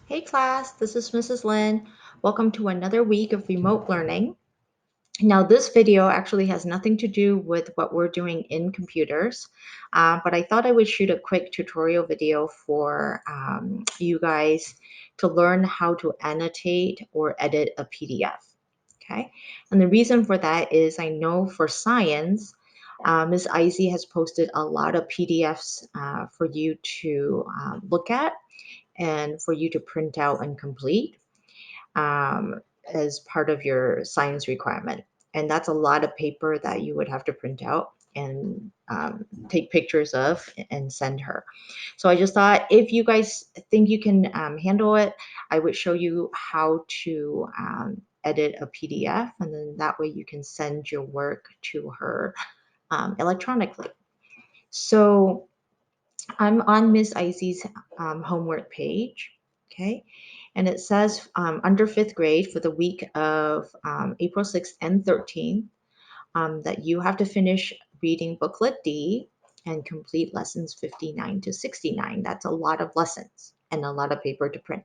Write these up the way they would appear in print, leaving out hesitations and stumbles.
Hey class, this is Mrs. Lin. Welcome to another week of remote learning. Now, this video actually has nothing to do with what we're doing in computers, but I thought I would shoot a quick tutorial video for you guys to learn how to annotate or edit a PDF. Okay, and the reason for that is I know for science, Ms. Izzy has posted a lot of PDFs for you to look at and for you to print out and complete um, as part of your science requirement. And that's a lot of paper that you would have to print out and take pictures of and send her. So I just thought if you guys think you can handle it, I would show you how to edit a PDF, and then that way you can send your work to her electronically. So I'm on Miss Icy's homework page, okay? And it says under fifth grade for the week of April 6th and 13th that you have to finish reading booklet D and complete lessons 59 to 69. That's a lot of lessons and a lot of paper to print.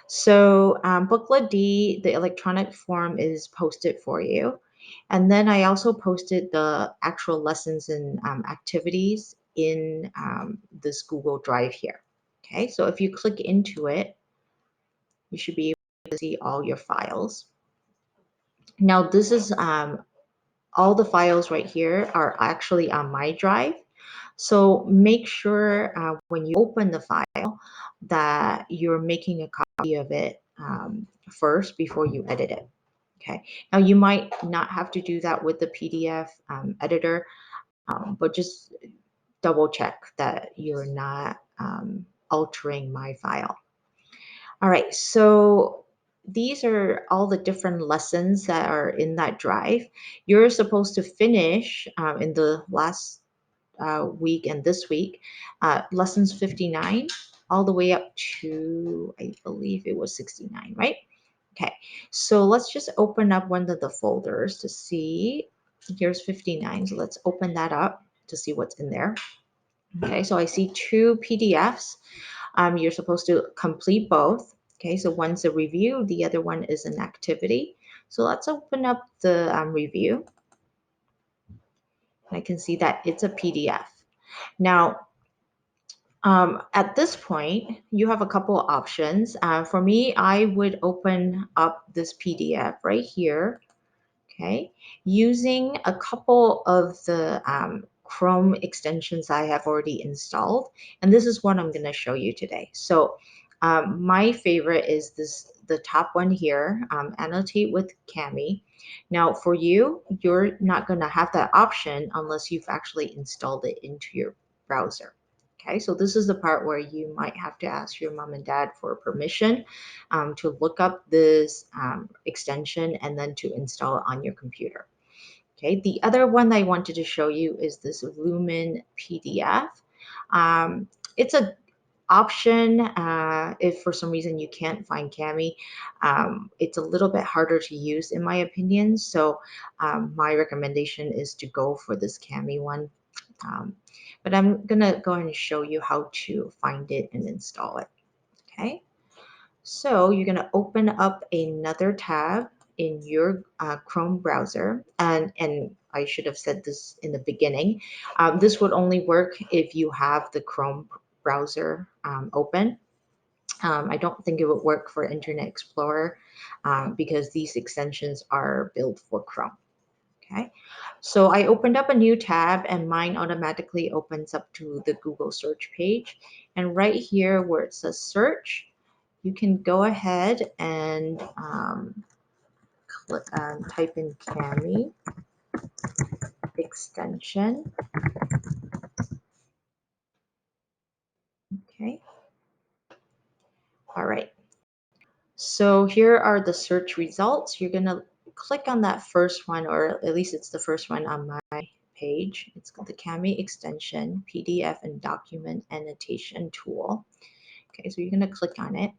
So booklet D, the electronic form is posted for you. And then I also posted the actual lessons and activities in this Google Drive here. Okay, so if you click into it, you should be able to see all your files. Now this is all the files right here are actually on my drive. So make sure when you open the file that you're making a copy of it first before you edit it. Okay. Now you might not have to do that with the PDF editor, but just double check that you're not altering my file. All right. So these are all the different lessons that are in that drive. You're supposed to finish in the last week and this week, lessons 59 all the way up to, I believe it was 69, right? Okay, so let's just open up one of the folders to see. Here's 59, so let's open that up to see what's in there. Okay, so I see two PDFs. You're supposed to complete both. Okay, so one's a review, the other one is an activity. So let's open up the review. I can see that it's a PDF. Now, at this point, you have a couple of options. For me, I would open up this PDF right here, okay, using a couple of the Chrome extensions I have already installed. And this is what I'm going to show you today. So my favorite is the top one here, Annotate with Cami. Now for you, you're not going to have that option unless you've actually installed it into your browser. Okay, so this is the part where you might have to ask your mom and dad for permission to look up this extension and then to install it on your computer. Okay, the other one I wanted to show you is this Lumen PDF. It's a option if for some reason you can't find Cami. It's a little bit harder to use in my opinion, so my recommendation is to go for this Cami one. But I'm gonna go ahead and show you how to find it and install it. Okay, so you're gonna open up another tab in your Chrome browser, and I should have said this in the beginning. This would only work if you have the Chrome browser open. I don't think it would work for Internet Explorer because these extensions are built for Chrome. Okay, so I opened up a new tab and mine automatically opens up to the Google search page. And right here where it says search, you can go ahead and type in Cami extension. Okay, all right. So here are the search results. You're gonna click on that first one, or at least it's the first one on my page. It's called the Cami extension PDF and document annotation tool. Okay, so you're gonna click on it.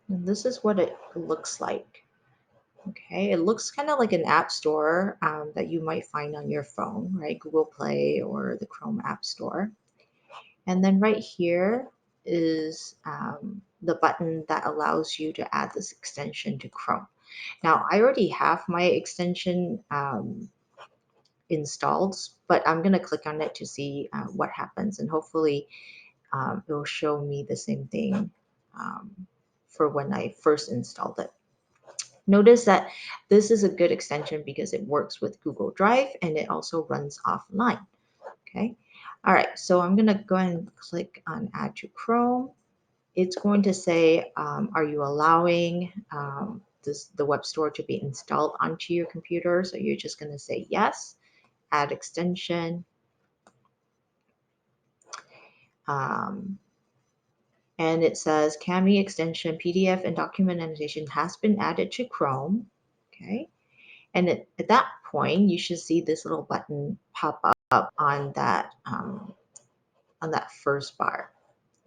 And this is what it looks like. Okay, it looks kind of like an app store that you might find on your phone, right? Google Play or the Chrome App Store. And then right here is the button that allows you to add this extension to Chrome. Now, I already have my extension installed, but I'm going to click on it to see what happens. And hopefully it will show me the same thing for when I first installed it. Notice that this is a good extension because it works with Google Drive and it also runs offline. Okay. All right. So I'm going to go ahead and click on Add to Chrome. It's going to say, are you allowing the web store to be installed onto your computer? So you're just going to say yes, add extension. Um, and it says Cami extension PDF and document annotation has been added to Chrome. Okay. And at that point, you should see this little button pop up on that first bar.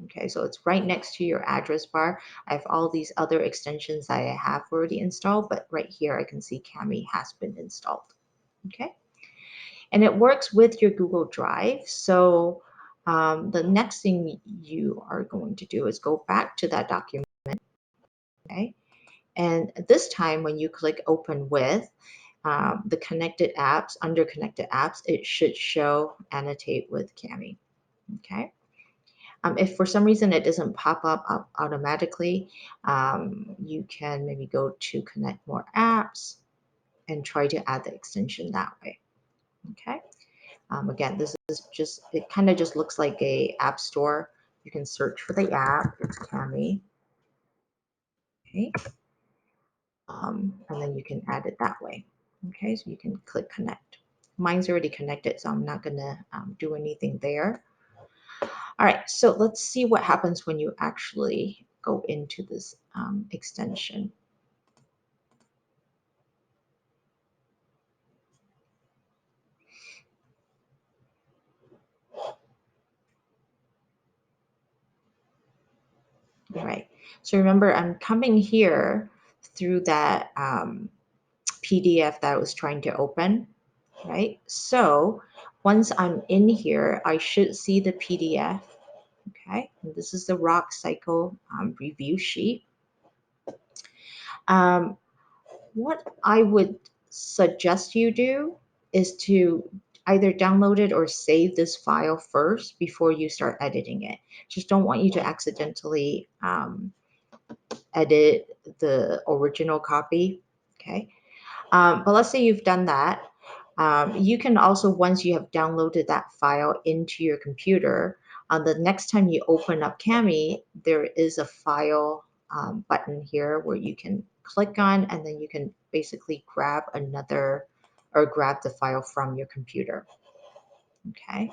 Okay, so it's right next to your address bar. I have all these other extensions that I have already installed, but right here I can see Cami has been installed. Okay, and it works with your Google Drive. So the next thing you are going to do is go back to that document. Okay, and this time when you click Open With, the connected apps, under connected apps, it should show Annotate with Cami. Okay. If for some reason it doesn't pop up automatically, you can maybe go to connect more apps and try to add the extension that way. Okay. Again, this is just, it kind of just looks like a app store. You can search for the app, it's Cami. Okay. And then you can add it that way. Okay, so you can click connect. Mine's already connected, so I'm not gonna do anything there. All right, so let's see what happens when you actually go into this extension. All right, so remember I'm coming here through that PDF that I was trying to open, right? So once I'm in here, I should see the PDF, okay? And this is the Rock Cycle review sheet. Um, what I would suggest you do is to either download it or save this file first before you start editing it. Just don't want you to accidentally edit the original copy, okay? But let's say you've done that. You can also, once you have downloaded that file into your computer, the next time you open up Cami, there is a file button here where you can click on, and then you can basically grab another or grab the file from your computer. Okay.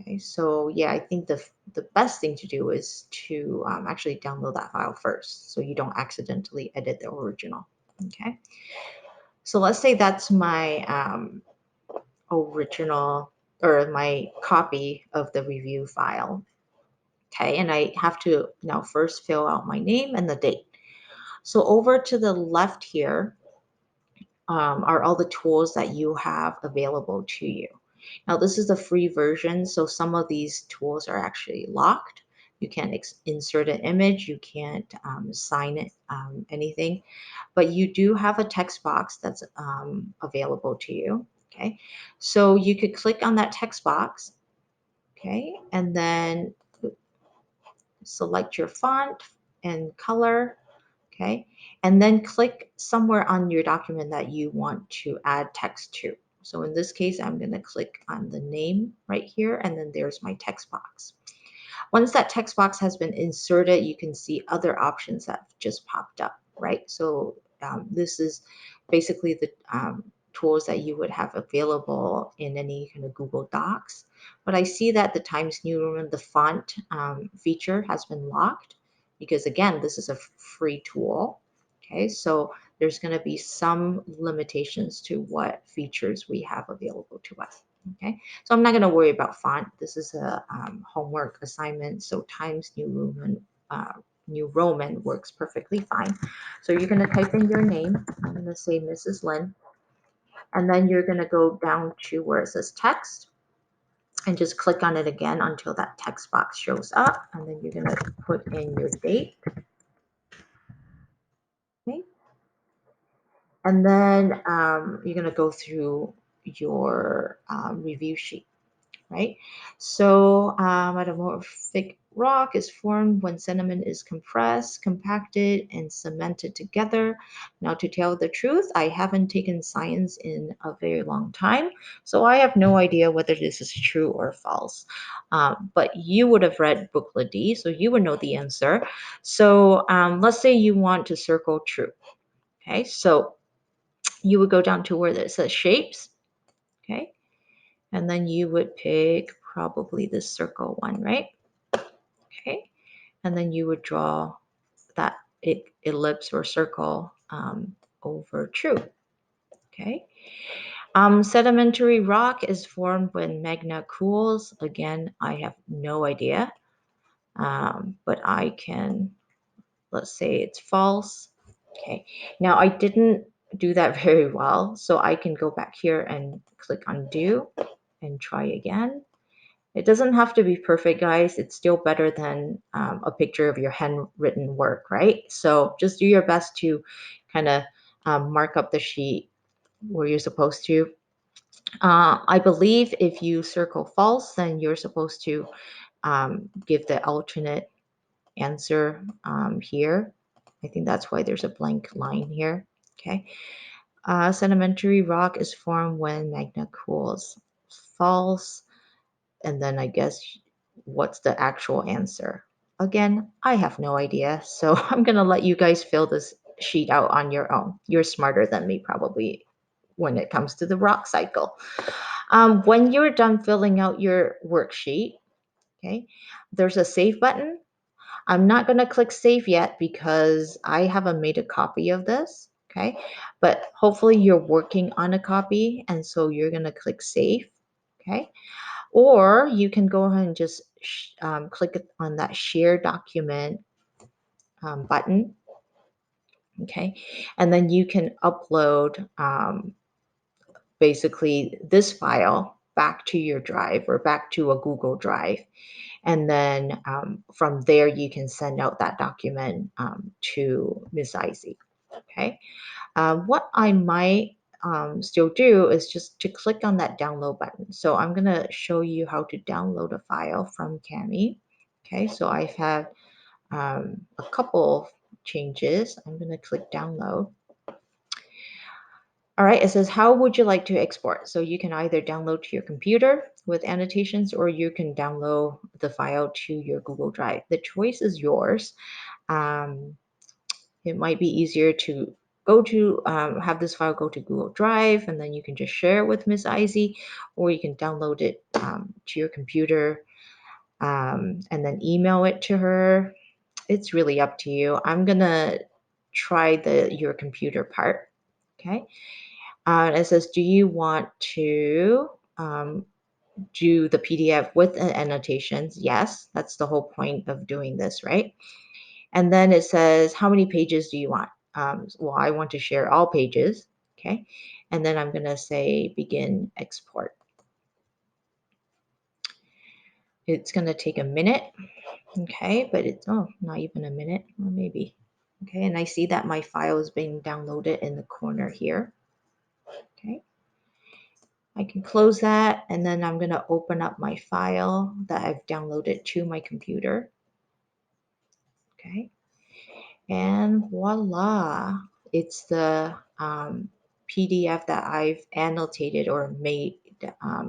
Okay. So yeah, I think the best thing to do is to actually download that file first, so you don't accidentally edit the original. Okay. So let's say that's my original or my copy of the review file. Okay, and I have to now first fill out my name and the date. So over to the left here are all the tools that you have available to you. Now this is the free version, so some of these tools are actually locked. You can't insert an image, you can't sign it, anything, but you do have a text box that's available to you. Okay, so you could click on that text box, okay, and then select your font and color, okay, and then click somewhere on your document that you want to add text to. So in this case, I'm going to click on the name right here, and then there's my text box. Once that text box has been inserted, you can see other options that have just popped up, right? So this is basically the tools that you would have available in any kind of Google Docs. But I see that the Times New Roman, the font feature has been locked because again, this is a free tool. Okay, so there's going to be some limitations to what features we have available to us. Okay, so I'm not going to worry about font. This is a homework assignment, so Times New Roman New Roman works perfectly fine. So you're going to type in your name. I'm going to say Mrs. Lynn. And then you're going to go down to where it says text and just click on it again until that text box shows up. And then you're going to put in your date. Okay. And then you're going to go through your review sheet. Right? So, metamorphic rock is formed when sediment is compressed, compacted, and cemented together. Now, to tell the truth, I haven't taken science in a very long time, so I have no idea whether this is true or false. But you would have read booklet D, so you would know the answer. So, let's say you want to circle true. Okay, so you would go down to where it says shapes. Okay, and then you would pick probably this circle one, right? Okay. And then you would draw that ellipse or circle over true. Okay. Sedimentary rock is formed when magma cools. Again, I have no idea, but I can, let's say it's false. Okay. Now I didn't do that very well, so I can go back here and click undo and try again. It doesn't have to be perfect, guys. It's still better than a picture of your handwritten work, right? So just do your best to kind of mark up the sheet where you're supposed to. I believe if you circle false, then you're supposed to give the alternate answer here. I think that's why there's a blank line here. Okay. Sedimentary rock is formed when magma cools. False. And then I guess what's the actual answer? Again, I have no idea. So I'm going to let you guys fill this sheet out on your own. You're smarter than me, probably, when it comes to the rock cycle. When you're done filling out your worksheet, okay, there's a save button. I'm not going to click save yet because I haven't made a copy of this. Okay, but hopefully you're working on a copy, and so you're going to click save. Okay. Or you can go ahead and just click on that share document button. Okay. And then you can upload basically this file back to your drive or back to a Google Drive. And then from there, you can send out that document to Ms. Izzy. Okay. What I might still do is just to click on that download button. So I'm going to show you how to download a file from Cami. Okay, so I've had a couple changes. I'm going to click download. All right, it says, how would you like to export? So you can either download to your computer with annotations, or you can download the file to your Google Drive. The choice is yours. It might be easier to go to have this file go to Google Drive, and then you can just share it with Miss Izzy, or you can download it to your computer and then email it to her. It's really up to you. I'm gonna try the your computer part. Okay. It says, do you want to do the PDF with annotations? Yes, that's the whole point of doing this, right? And then it says, how many pages do you want? Well, I want to share all pages. Okay. And then I'm going to say begin export. It's going to take a minute. Okay. But it's, oh, not even a minute, or maybe. Okay. And I see that my file is being downloaded in the corner here. Okay. I can close that, and then I'm going to open up my file that I've downloaded to my computer. Okay. And voila, it's the PDF that I've annotated or made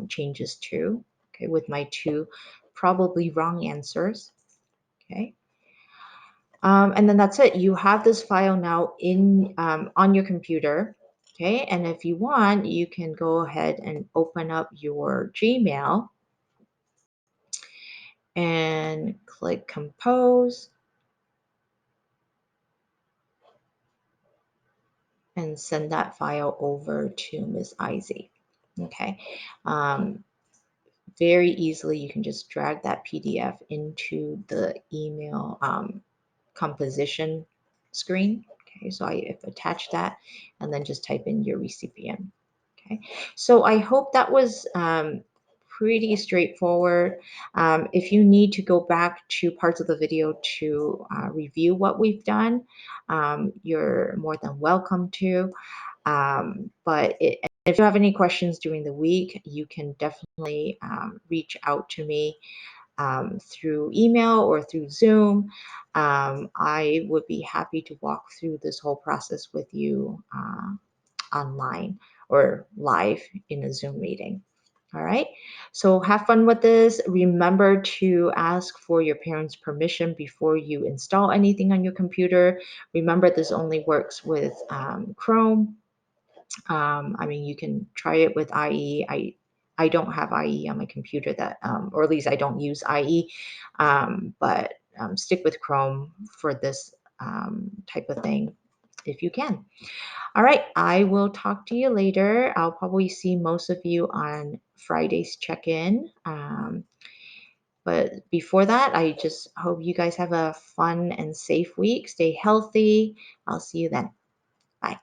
changes to, okay, with my two probably wrong answers. Okay. And then that's it. You have this file now in on your computer. Okay. And if you want, you can go ahead and open up your Gmail and click compose and send that file over to Ms. Izzy. Okay. Very easily, you can just drag that PDF into the email composition screen. Okay, so I've attached that and then just type in your recipient. Okay, so I hope that was pretty straightforward. If you need to go back to parts of the video to review what we've done, you're more than welcome to. If you have any questions during the week, you can definitely reach out to me through email or through Zoom. I would be happy to walk through this whole process with you online or live in a Zoom meeting. All right. So have fun with this. Remember to ask for your parents' permission before you install anything on your computer. Remember, this only works with Chrome. I mean, you can try it with IE. I don't have IE on my computer that, or at least I don't use IE, but stick with Chrome for this type of thing if you can. All right, I will talk to you later. I'll probably see most of you on Friday's check-in. But before that, I just hope you guys have a fun and safe week. Stay healthy. I'll see you then. Bye.